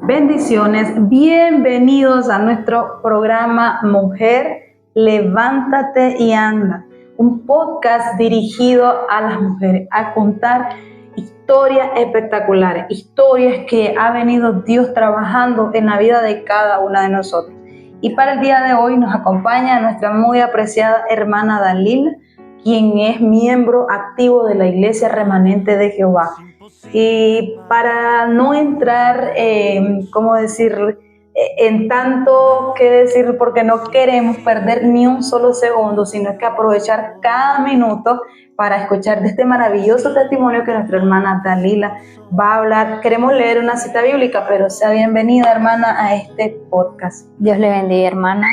Bendiciones, bienvenidos a nuestro programa Mujer, Levántate y Anda, un podcast dirigido a las mujeres, a contar historias espectaculares, historias que ha venido Dios trabajando en la vida de cada una de nosotros. Y para el día de hoy nos acompaña nuestra muy apreciada hermana Dalila, quien es miembro activo de la Iglesia Remanente de Jehová. Y para no entrar, en tanto que decir, porque no queremos perder ni un solo segundo, sino que aprovechar cada minuto para escuchar de este maravilloso testimonio que nuestra hermana Dalila va a hablar. Queremos leer una cita bíblica, pero sea bienvenida, hermana, a este podcast. Dios le bendiga, hermana.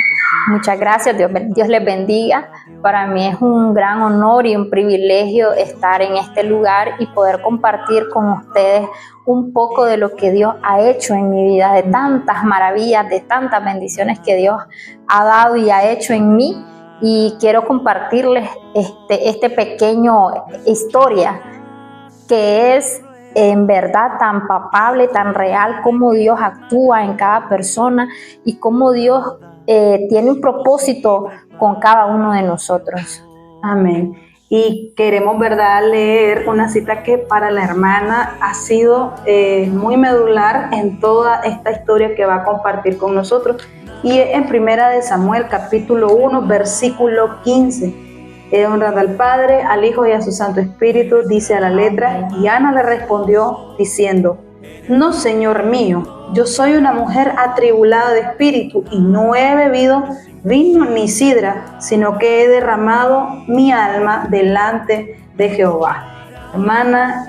Muchas gracias, Dios les bendiga. Para mí es un gran honor y un privilegio estar en este lugar y poder compartir con ustedes un poco de lo que Dios ha hecho en mi vida, de tantas maravillas, de tantas bendiciones que Dios ha dado y ha hecho en mí. Y quiero compartirles este pequeño historia que es en verdad tan palpable, tan real, cómo Dios actúa en cada persona y cómo Dios tiene un propósito con cada uno de nosotros. Amén. Y queremos, ¿verdad?, leer una cita que para la hermana ha sido muy medular en toda esta historia que va a compartir con nosotros. Y en Primera de Samuel, capítulo 1, versículo 15. Honrando al Padre, al Hijo y a su Santo Espíritu, dice a la letra. Y Ana le respondió diciendo: No, Señor mío, yo soy una mujer atribulada de espíritu y no he bebido vino ni sidra, sino que he derramado mi alma delante de Jehová. Hermana,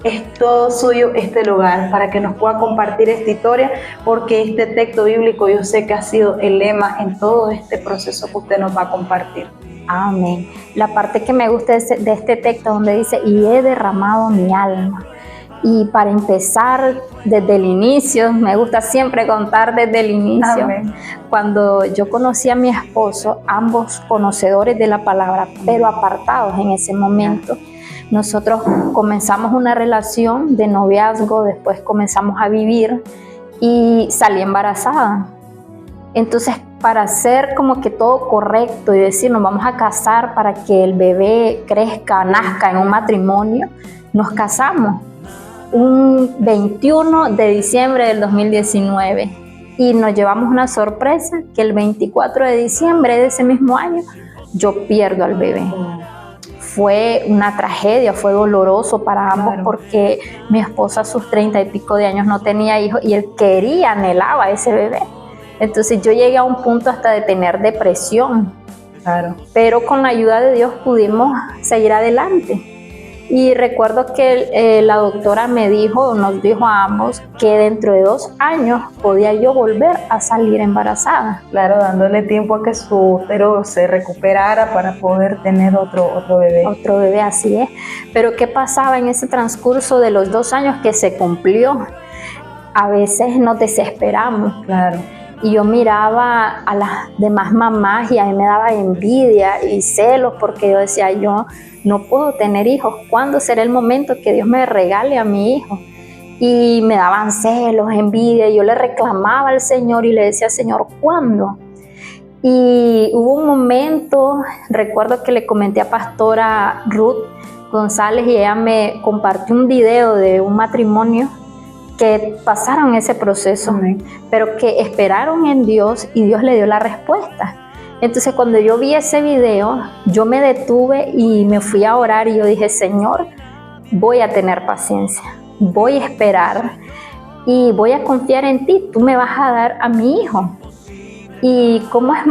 es todo suyo este lugar para que nos pueda compartir esta historia, porque este texto bíblico yo sé que ha sido el lema en todo este proceso que usted nos va a compartir. Amén. La parte que me gusta de este texto donde dice: y he derramado mi alma. Y para empezar desde el inicio, me gusta siempre contar desde el inicio. Amén. Cuando yo conocí a mi esposo, ambos conocedores de la palabra, pero apartados en ese momento, nosotros comenzamos una relación de noviazgo, después comenzamos a vivir y salí embarazada. Entonces, para hacer como que todo correcto y decir nos vamos a casar para que el bebé crezca, nazca en un matrimonio, nos casamos un 21 de diciembre del 2019 y nos llevamos una sorpresa que el 24 de diciembre de ese mismo año yo pierdo al bebé. Fue una tragedia, fue doloroso para ambos, claro, porque mi esposo a sus 30 y pico de años no tenía hijos y él quería, anhelaba a ese bebé. Entonces yo llegué a un punto hasta de tener depresión, claro, pero con la ayuda de Dios pudimos seguir adelante. Y recuerdo que la doctora nos dijo a ambos que dentro de 2 años podía yo volver a salir embarazada. Claro, dándole tiempo a que su útero se recuperara para poder tener otro bebé. Otro bebé, así es. Pero ¿qué pasaba en ese transcurso de los 2 años que se cumplió? A veces nos desesperamos. Claro. Y yo miraba a las demás mamás y a mí me daba envidia y celos porque yo decía, yo no puedo tener hijos. ¿Cuándo será el momento que Dios me regale a mi hijo? Y me daban celos, envidia, y yo le reclamaba al Señor y le decía, Señor, ¿cuándo? Y hubo un momento, recuerdo que le comenté a pastora Ruth González y ella me compartió un video de un matrimonio que pasaron ese proceso, pero que esperaron en Dios y Dios le dio la respuesta. Entonces cuando yo vi ese video, yo me detuve y me fui a orar y yo dije, Señor, voy a tener paciencia, voy a esperar y voy a confiar en ti, tú me vas a dar a mi hijo. Y cómo es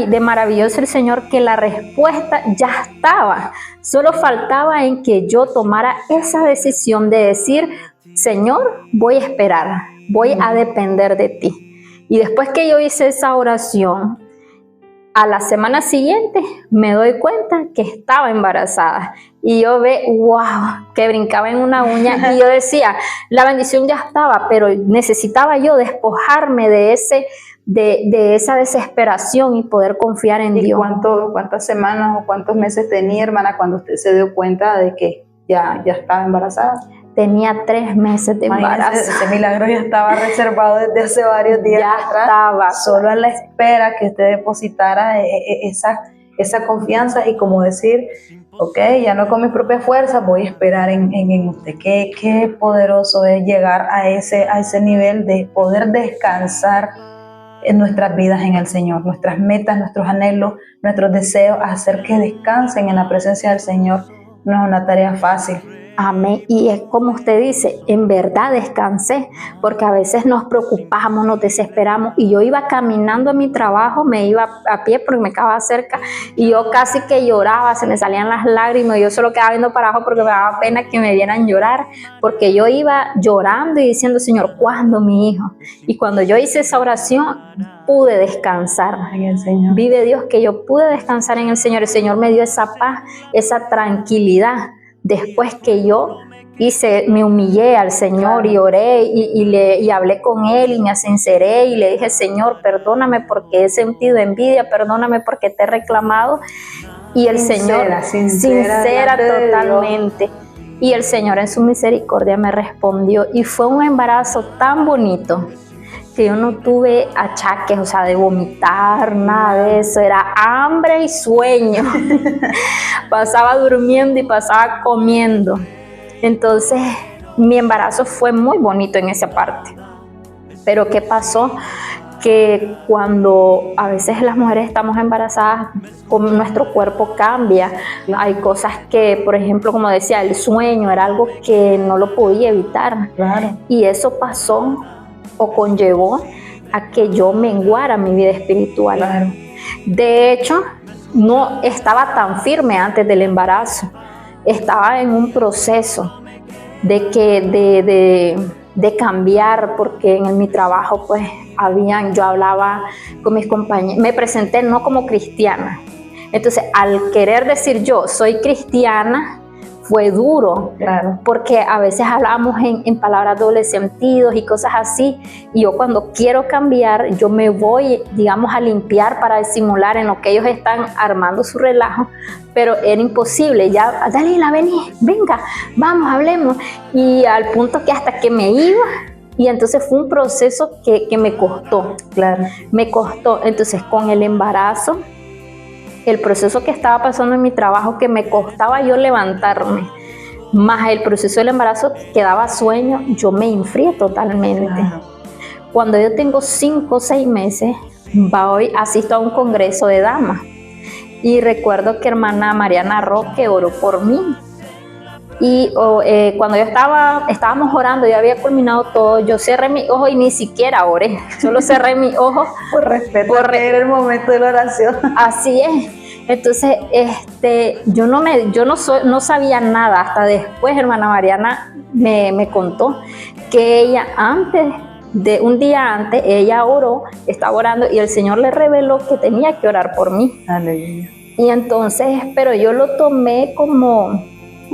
de maravilloso el Señor que la respuesta ya estaba, solo faltaba en que yo tomara esa decisión de decir, Señor, voy a esperar, voy a depender de ti. Y después que yo hice esa oración, a la semana siguiente me doy cuenta que estaba embarazada. Y yo wow, que brincaba en una uña. Y yo decía, la bendición ya estaba, pero necesitaba yo despojarme de esa desesperación y poder confiar en Dios. ¿Cuántas semanas o cuántos meses tenía, hermana, cuando usted se dio cuenta de que ya estaba embarazada? tenía 3 meses de embarazo. Ese milagro ya estaba reservado desde hace varios días Ya atrás, estaba. solo a la espera que usted depositara esa confianza y como decir, ok, ya no con mis propias fuerzas, voy a esperar en usted. Qué poderoso es llegar a ese nivel de poder descansar en nuestras vidas en el Señor, nuestras metas, nuestros anhelos, nuestros deseos, hacer que descansen en la presencia del Señor. No es una tarea fácil. Amén. Y es como usted dice, en verdad descansé, porque a veces nos preocupamos, nos desesperamos, y yo iba caminando a mi trabajo, me iba a pie porque me quedaba cerca, y yo casi que lloraba, se me salían las lágrimas, y yo solo quedaba viendo para abajo porque me daba pena que me vieran llorar, porque yo iba llorando y diciendo, Señor, ¿cuándo mi hijo? Y cuando yo hice esa oración, pude descansar en el Señor. Vive Dios que yo pude descansar en el Señor. El Señor me dio esa paz, esa tranquilidad. Después que yo me humillé al Señor, claro, y oré y hablé con Él y me sinceré y le dije, Señor, perdóname porque he sentido envidia, perdóname porque te he reclamado. Y el Señor, sincera totalmente. Y el Señor en su misericordia me respondió y fue un embarazo tan bonito que yo no tuve achaques, o sea, de vomitar, nada de eso, era hambre y sueño. Pasaba durmiendo y pasaba comiendo. Entonces, mi embarazo fue muy bonito en esa parte. Pero ¿qué pasó? Que cuando a veces las mujeres estamos embarazadas, nuestro cuerpo cambia. Hay cosas que, por ejemplo, como decía, el sueño era algo que no lo podía evitar. Claro. Y eso pasó o conllevó a que yo menguara mi vida espiritual. Claro. De hecho, no estaba tan firme antes del embarazo. Estaba en un proceso de cambiar, porque en mi trabajo pues yo hablaba con mis compañeros, me presenté no como cristiana. Entonces, al querer decir yo soy cristiana, fue duro, claro, porque a veces hablamos en palabras dobles sentidos y cosas así, y yo cuando quiero cambiar, yo me voy, digamos, a limpiar para disimular en lo que ellos están armando su relajo, pero era imposible. Ya, Dalila, vení, venga, vamos, hablemos, y al punto que hasta que me iba, y entonces fue un proceso que me costó, claro, me costó. Entonces, con el embarazo, el proceso que estaba pasando en mi trabajo, que me costaba yo levantarme, más el proceso del embarazo, que daba sueño, yo me enfrié totalmente. Claro. Cuando yo tengo 5 o 6 meses, asisto a un congreso de damas, y recuerdo que hermana Mariana Roque oró por mí. Y cuando estábamos orando, yo había culminado todo, yo cerré mis ojos y ni siquiera oré, solo cerré mis ojos por respeto, era el momento de la oración. Así es. Entonces, yo no sabía nada, hasta después hermana Mariana me contó que ella un día antes, ella oró, estaba orando y el Señor le reveló que tenía que orar por mí. Aleluya. Y entonces, pero yo lo tomé como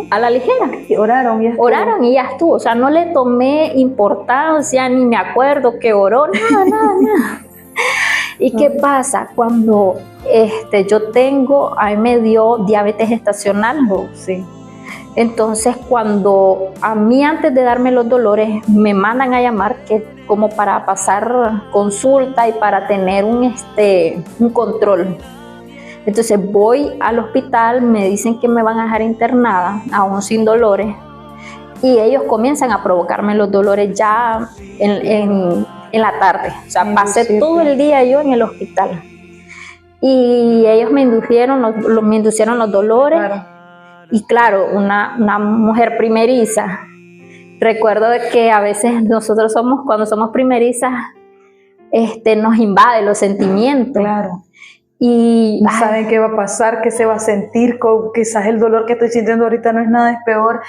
a la ligera. Oraron y ya estuvo. O sea, no le tomé importancia, ni me acuerdo que oró, nada. ¿Y qué pasa? Cuando a mí me dio diabetes gestacional. Sí. Entonces, cuando a mí antes de darme los dolores, me mandan a llamar como para pasar consulta y para tener un control. Entonces voy al hospital, me dicen que me van a dejar internada, aún sin dolores, y ellos comienzan a provocarme los dolores ya en la tarde. O sea, pasé todo el día yo en el hospital. Y ellos me inducieron los dolores. Claro. Y claro, una mujer primeriza. Recuerdo que a veces nosotros cuando somos primerizas, nos invade los sentimientos. Claro. Y no saben qué va a pasar, qué se va a sentir, quizás el dolor que estoy sintiendo ahorita no es nada, es peor,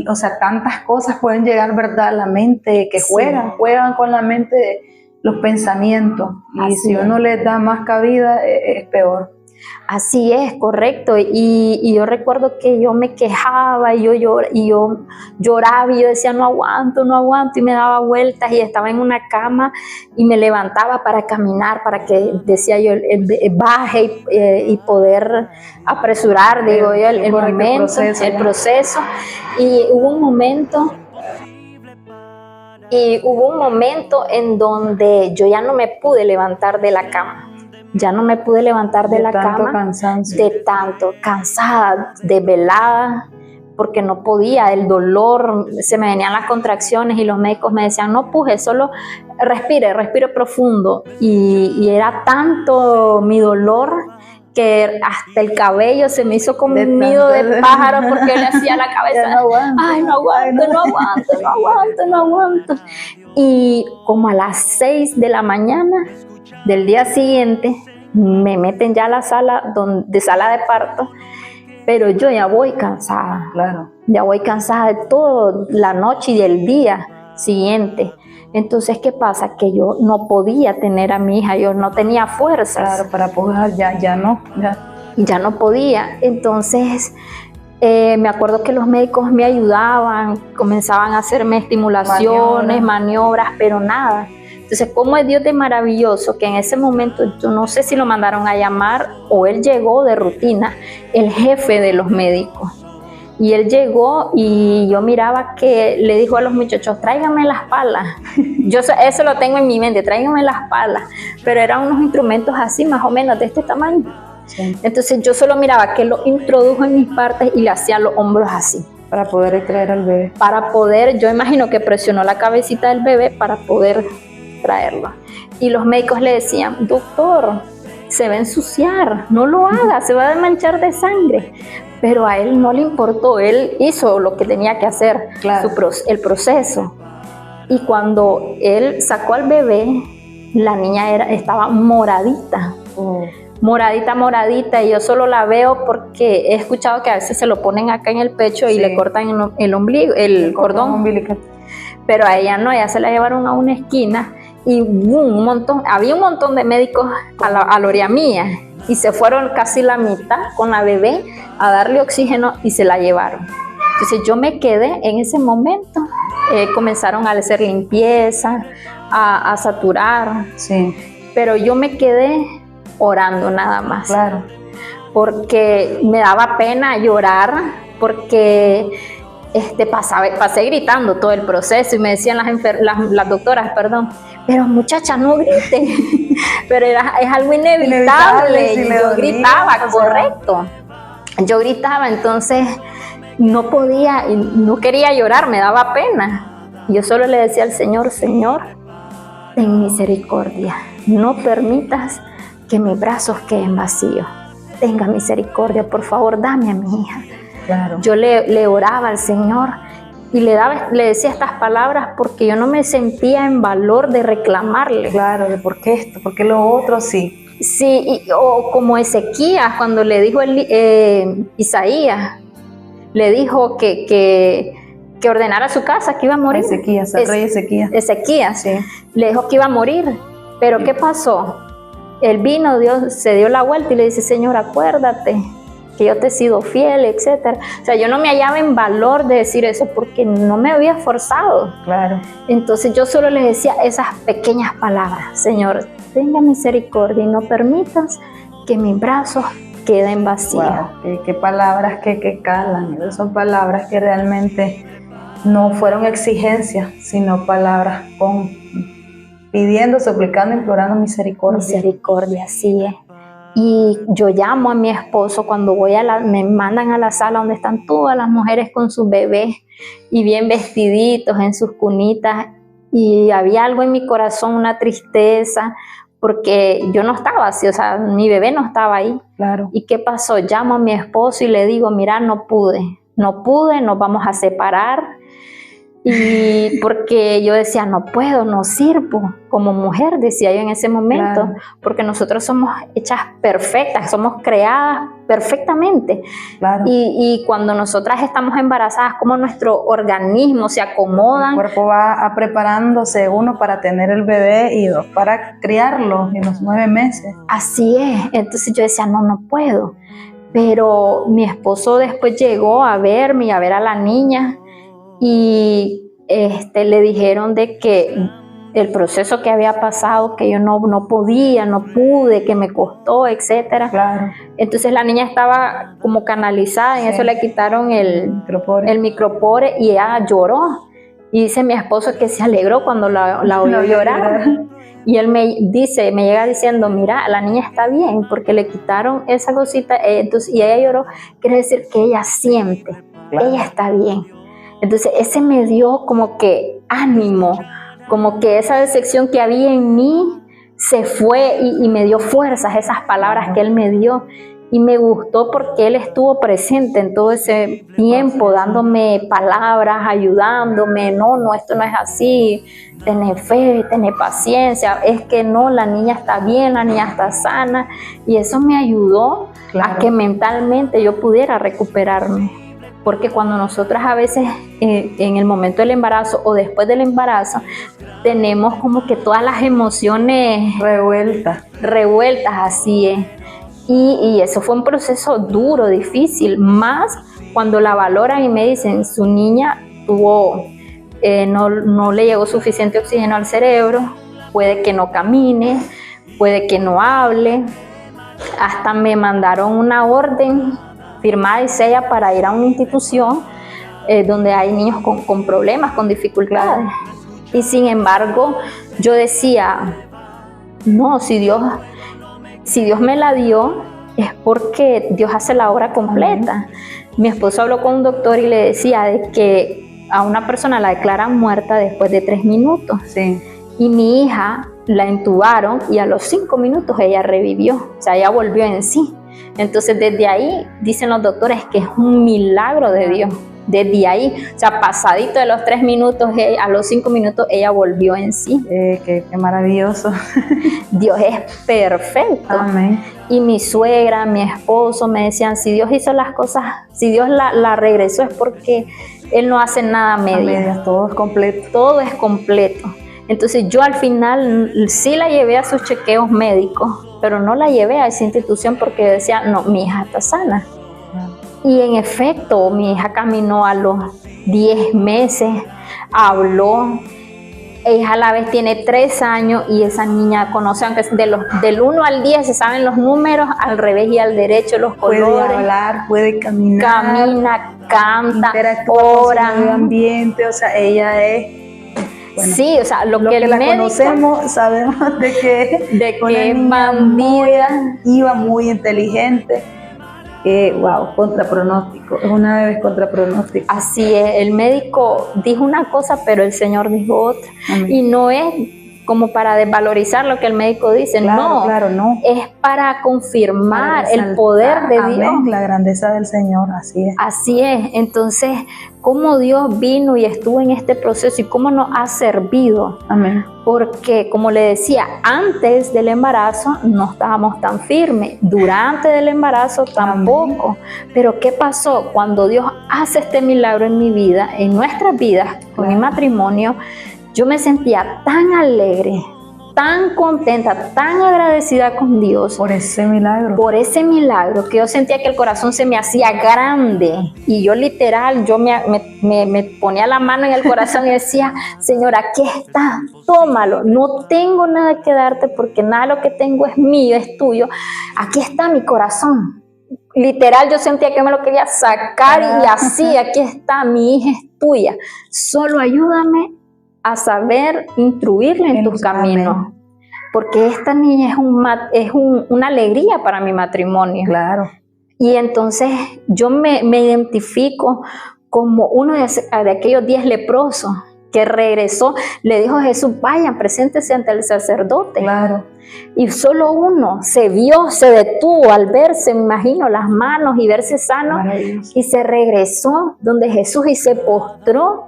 o sea, tantas cosas pueden llegar, ¿verdad?, a la mente, que juegan con la mente los pensamientos, y si uno les da más cabida, es peor. Así es, correcto. Y yo recuerdo que yo me quejaba y yo lloraba y yo decía no aguanto, y me daba vueltas y estaba en una cama y me levantaba para caminar, para que, decía yo, baje y poder apresurar, digo yo, el proceso. Y hubo un momento Y hubo un momento en donde yo ya no me pude levantar de la cama. Ya no me pude levantar de la cama. Cansancio. De tanto, cansada, desvelada, porque no podía, el dolor, se me venían las contracciones y los médicos me decían, no puje, solo respire profundo. Y era tanto mi dolor que hasta el cabello se me hizo como un nido de pájaro porque le hacía la cabeza. Ay, no aguanto. Y como a las 6 de la mañana del día siguiente, me meten ya a la sala de parto, pero yo ya voy cansada. Claro. Ya voy cansada de toda la noche y del día siguiente. Entonces, ¿qué pasa? Que yo no podía tener a mi hija, yo no tenía fuerzas. Claro, para pujar ya no podía. Entonces, me acuerdo que los médicos me ayudaban, comenzaban a hacerme estimulaciones, maniobras, pero nada. Entonces, ¿cómo es Dios de maravilloso? Que en ese momento, yo no sé si lo mandaron a llamar o él llegó de rutina, el jefe de los médicos. Y él llegó y yo miraba que le dijo a los muchachos, tráiganme las palas. Yo eso lo tengo en mi mente, tráiganme las palas. Pero eran unos instrumentos así, más o menos de este tamaño. Sí. Entonces yo solo miraba que lo introdujo en mis partes y le hacía los hombros así. Para poder extraer al bebé. Para poder, yo imagino que presionó la cabecita del bebé para poder traerlo. Y los médicos le decían, doctor, se va a ensuciar, no lo haga, se va a manchar de sangre. Pero a él no le importó, él hizo lo que tenía que hacer, claro. El proceso. Y cuando él sacó al bebé, la niña estaba moradita. Moradita, y yo solo la veo porque he escuchado que a veces se lo ponen acá en el pecho y le cortan el ombligo, el cordón umbilical. Pero a ella no, ella se la llevaron a una esquina y había un montón de médicos a la orilla mía y se fueron casi la mitad con la bebé a darle oxígeno y se la llevaron. Entonces yo me quedé en ese momento, comenzaron a hacer limpieza, a saturar, sí. Pero yo me quedé orando nada más. Claro. Porque me daba pena llorar, porque pasé gritando todo el proceso y me decían las doctoras, pero muchacha, no grite. Pero es algo inevitable. Si yo gritaba, correcto. Yo gritaba, entonces no podía, no quería llorar, me daba pena. Yo solo le decía al Señor, Señor, ten misericordia, no permitas que mis brazos queden vacíos. Tenga misericordia, por favor, dame a mi hija. Claro. Yo le oraba al Señor y le decía estas palabras porque yo no me sentía en valor de reclamarle. Claro, de por qué esto, por qué lo otro, sí. Sí, o como Ezequías, cuando le dijo Isaías, le dijo que ordenara su casa, que iba a morir. Ezequías, el rey Ezequías. Ezequías, sí. Le dijo que iba a morir, pero ¿qué pasó? Él vino, Dios se dio la vuelta y le dice, Señor, acuérdate que yo te he sido fiel, etc. O sea, yo no me hallaba en valor de decir eso porque no me había esforzado. Claro. Entonces yo solo le decía esas pequeñas palabras, Señor, tenga misericordia y no permitas que mis brazos queden vacíos. Wow, qué palabras que calan. Esas son palabras que realmente no fueron exigencias, sino palabras pidiendo, suplicando, implorando misericordia. Misericordia, sí es. Y yo llamo a mi esposo cuando me mandan a la sala donde están todas las mujeres con sus bebés y bien vestiditos en sus cunitas, y había algo en mi corazón, una tristeza, porque yo no estaba así, o sea, mi bebé no estaba ahí. Claro. ¿Y qué pasó? Llamo a mi esposo y le digo, mira, no pude, nos vamos a separar. Y porque yo decía, no puedo, no sirvo como mujer, decía yo en ese momento, claro. Porque nosotros somos hechas perfectas, somos creadas perfectamente, claro. Y cuando nosotras estamos embarazadas, como nuestro organismo se acomoda, el cuerpo va preparándose, uno para tener el bebé y dos para criarlo en los 9 meses. Así es. Entonces yo decía, no puedo, pero mi esposo después llegó a verme y a ver a la niña. Y le dijeron de que el proceso que había pasado, que yo no podía, no pude, que me costó, etcétera. Claro. Entonces la niña estaba como canalizada, en eso le quitaron el micropore y ella lloró. Y dice mi esposo que se alegró cuando la oyó llorar. Y él me llega diciendo, mira, la niña está bien porque le quitaron esa cosita, entonces, y ella lloró, quiere decir que ella siente, ella está bien. Entonces ese me dio como que ánimo, como que esa decepción que había en mí se fue y me dio fuerzas, esas palabras que él me dio. Y me gustó porque él estuvo presente en todo ese tiempo, dándome palabras, ayudándome, no, esto no es así, tener fe, tener paciencia, es que no, la niña está bien, la niña está sana, y eso me ayudó a que mentalmente yo pudiera recuperarme, porque cuando nosotras a veces en el momento del embarazo o después del embarazo, tenemos como que todas las emociones revueltas, así es. Y eso fue un proceso duro, difícil, más cuando la valoran y me dicen, su niña tuvo, no le llegó suficiente oxígeno al cerebro, puede que no camine, puede que no hable, hasta me mandaron una orden firmada y sella para ir a una institución donde hay niños con problemas, con dificultades. Y sin embargo, yo decía, no, si Dios me la dio, es porque Dios hace la obra completa. Mi esposo habló con un doctor y le decía de que a una persona la declaran muerta después de 3 minutos. Sí. Y mi hija la intubaron y a los 5 minutos ella revivió, o sea, ella volvió en sí. Entonces desde ahí, dicen los doctores, que es un milagro de Dios. Desde ahí, o sea, pasadito de los 3 minutos, a los 5 minutos ella volvió en sí. Qué maravilloso. Dios es perfecto. Amén. Y mi suegra, mi esposo me decían, si Dios hizo las cosas, si Dios la regresó es porque Él no hace nada a medias. Todo es completo. Todo es completo. Entonces yo al final sí la llevé a sus chequeos médicos, pero no la llevé a esa institución porque yo decía, no, mi hija está sana. Y en efecto, mi hija caminó a los 10 meses, habló. Ella a la vez tiene 3 años y esa niña conoce, aunque del 1 al 10 se saben los números, al revés y al derecho, los colores. Puede hablar, puede caminar. Camina, canta, interactúa ora. Con el medio ambiente, o sea, ella es... Bueno, sí, o sea, lo que la médico, conocemos, sabemos de que es bandida, iba muy inteligente. Wow, contra pronóstico, es una bebé contra pronóstico. Así es, el médico dijo una cosa, pero el Señor dijo otra. Amén. Y no es como para desvalorizar lo que el médico dice, no, es para confirmar el poder de Dios. Amén, la grandeza del Señor, así es. Así es, entonces, cómo Dios vino y estuvo en este proceso y cómo nos ha servido. Amén. Porque, como le decía, antes del embarazo no estábamos tan firmes, durante del embarazo tampoco. Amén. Pero ¿qué pasó? Cuando Dios hace este milagro en mi vida, en nuestras vidas, con mi matrimonio, yo me sentía tan alegre, tan contenta, tan agradecida con Dios. Por ese milagro. Por ese milagro, que yo sentía que el corazón se me hacía grande. Y yo literal, yo me ponía la mano en el corazón y decía, Señor, aquí está, tómalo. No tengo nada que darte porque nada de lo que tengo es mío, es tuyo. Aquí está mi corazón. Literal, yo sentía que me lo quería sacar y así, aquí está, mi hija es tuya. Solo ayúdame a saber instruirle en tus caminos, porque esta niña es una alegría para mi matrimonio. Claro. Y entonces yo me identifico como uno de aquellos 10 leprosos que regresó, le dijo a Jesús, vayan, preséntese ante el sacerdote. Claro. Y solo uno se detuvo al verse, me imagino, las manos y verse sano, y se regresó donde Jesús y se postró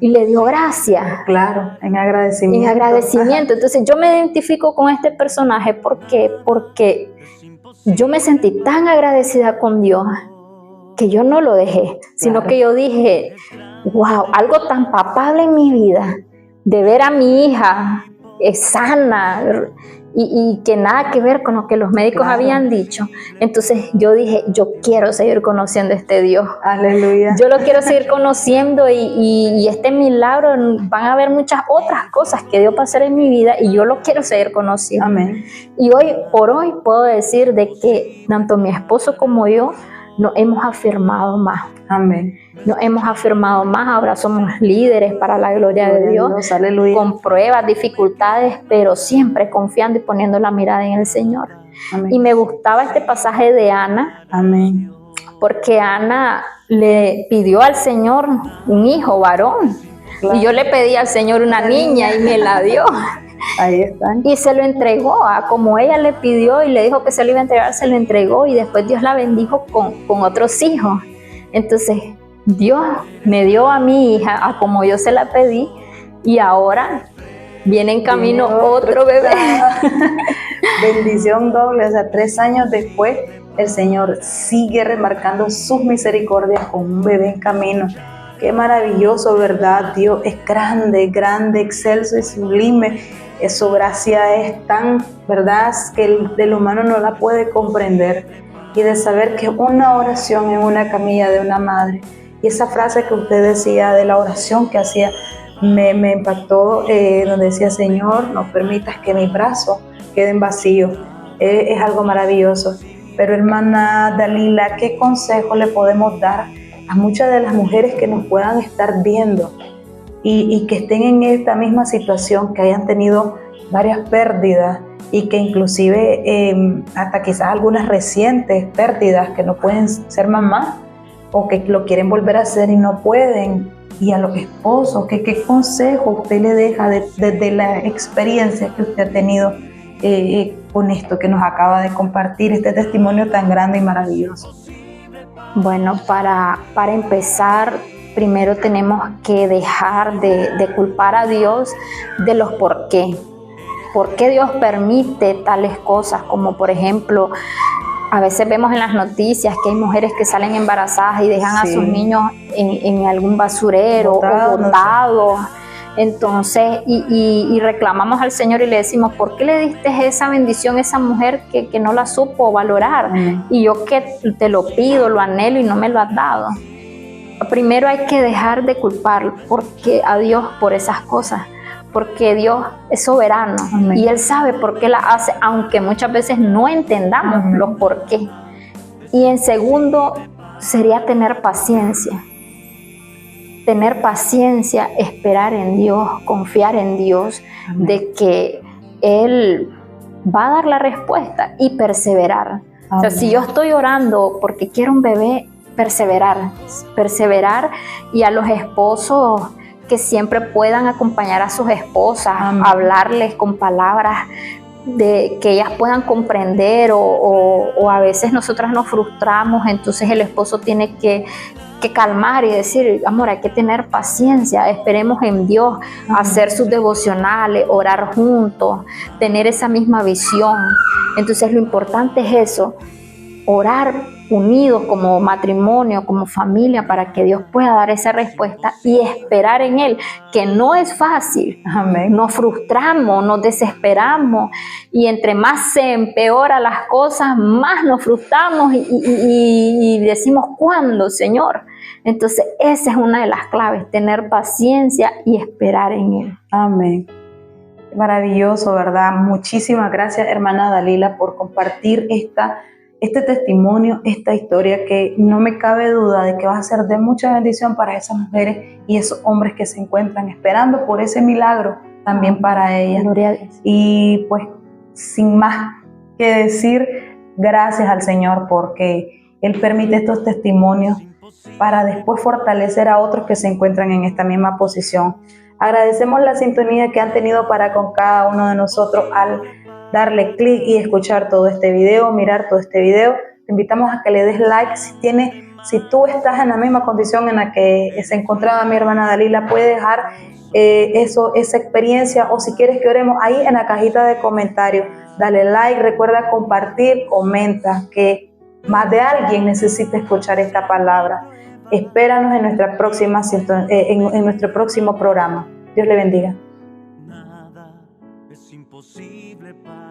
y le dio gracias. Claro, en agradecimiento. En agradecimiento. Entonces yo me identifico con este personaje porque yo me sentí tan agradecida con Dios que yo no lo dejé, sino que yo dije, wow, algo tan palpable en mi vida, de ver a mi hija sana y que nada que ver con lo que los médicos habían dicho. Entonces yo dije, yo quiero seguir conociendo a este Dios. Aleluya. Yo lo quiero seguir conociendo y este milagro, van a haber muchas otras cosas que Dios va a hacer en mi vida y yo lo quiero seguir conociendo. Amén. Y hoy por hoy puedo decir de que tanto mi esposo como yo nos hemos afirmado más. Amén. Nos hemos afirmado más, ahora somos líderes para la gloria de Dios, aleluya. Con pruebas, dificultades, pero siempre confiando y poniendo la mirada en el Señor. Amén. Y me gustaba este pasaje de Ana, amén, porque Ana le pidió al Señor un hijo varón, claro. Y yo le pedí al Señor una niña y me la dio. Ahí está. Y se lo entregó, como ella le pidió y le dijo que se lo iba a entregar, se lo entregó y después Dios la bendijo con otros hijos. Entonces Dios me dio a mi hija a como yo se la pedí y ahora viene en camino otro bebé. Bendición doble, o sea, 3 años después el Señor sigue remarcando sus misericordias con un bebé en camino. Qué maravilloso, ¿verdad? Dios es grande, grande, excelso y sublime. Su gracia es tan, ¿verdad?, que el humano no la puede comprender. Y de saber que una oración en una camilla de una madre, y esa frase que usted decía de la oración que hacía, me impactó, donde decía: Señor, no permitas que mis brazos queden vacíos. Es algo maravilloso. Pero hermana Dalila, ¿qué consejo le podemos dar a muchas de las mujeres que nos puedan estar viendo y que estén en esta misma situación, que hayan tenido varias pérdidas y que inclusive hasta quizás algunas recientes pérdidas, que no pueden ser mamás o que lo quieren volver a hacer y no pueden? Y a los esposos, ¿qué consejo usted le deja desde la experiencia que usted ha tenido con esto que nos acaba de compartir, este testimonio tan grande y maravilloso? Bueno, para empezar, primero tenemos que dejar de culpar a Dios de los por qué. ¿Por qué Dios permite tales cosas? Como por ejemplo, a veces vemos en las noticias que hay mujeres que salen embarazadas y dejan a sus niños en algún basurero o botados. Entonces, y reclamamos al Señor y le decimos: ¿por qué le diste esa bendición a esa mujer que no la supo valorar? Y yo que te lo pido, lo anhelo y no me lo has dado. Primero hay que dejar de culpar a Dios por esas cosas, porque Dios es soberano. Amén. Y Él sabe por qué las hace, aunque muchas veces no entendamos los por qué. Y en segundo, sería tener paciencia. Tener paciencia, esperar en Dios, confiar en Dios. Amén. De que Él va a dar la respuesta y perseverar. Amén. O sea, si yo estoy orando porque quiero un bebé, perseverar, y a los esposos que siempre puedan acompañar a sus esposas, amén, hablarles con palabras de que ellas puedan comprender, o a veces nosotras nos frustramos, entonces el esposo tiene que calmar y decir: amor, hay que tener paciencia, esperemos en Dios, hacer sus devocionales, orar juntos, tener esa misma visión. Entonces lo importante es eso, orar unidos como matrimonio, como familia, para que Dios pueda dar esa respuesta y esperar en Él, que no es fácil. Amén. Nos frustramos, nos desesperamos, y entre más se empeoran las cosas, más nos frustramos y decimos: ¿cuándo, Señor? Entonces esa es una de las claves, tener paciencia y esperar en Él. Amén. Maravilloso, ¿verdad? Muchísimas gracias, hermana Dalila, por compartir este testimonio, esta historia, que no me cabe duda de que va a ser de mucha bendición para esas mujeres y esos hombres que se encuentran esperando por ese milagro también para ellas. Gloria a Dios. Y pues, sin más que decir, gracias al Señor, porque Él permite estos testimonios para después fortalecer a otros que se encuentran en esta misma posición. Agradecemos la sintonía que han tenido para con cada uno de nosotros al darle clic y escuchar todo este video, mirar todo este video. Te invitamos a que le des like. Si tú estás en la misma condición en la que se encontraba mi hermana Dalila, puedes dejar esa experiencia, o si quieres que oremos, ahí en la cajita de comentarios. Dale like, recuerda compartir, comenta, que más de alguien necesita escuchar esta palabra. Espéranos en nuestro próximo programa. Dios le bendiga. Nada es imposible para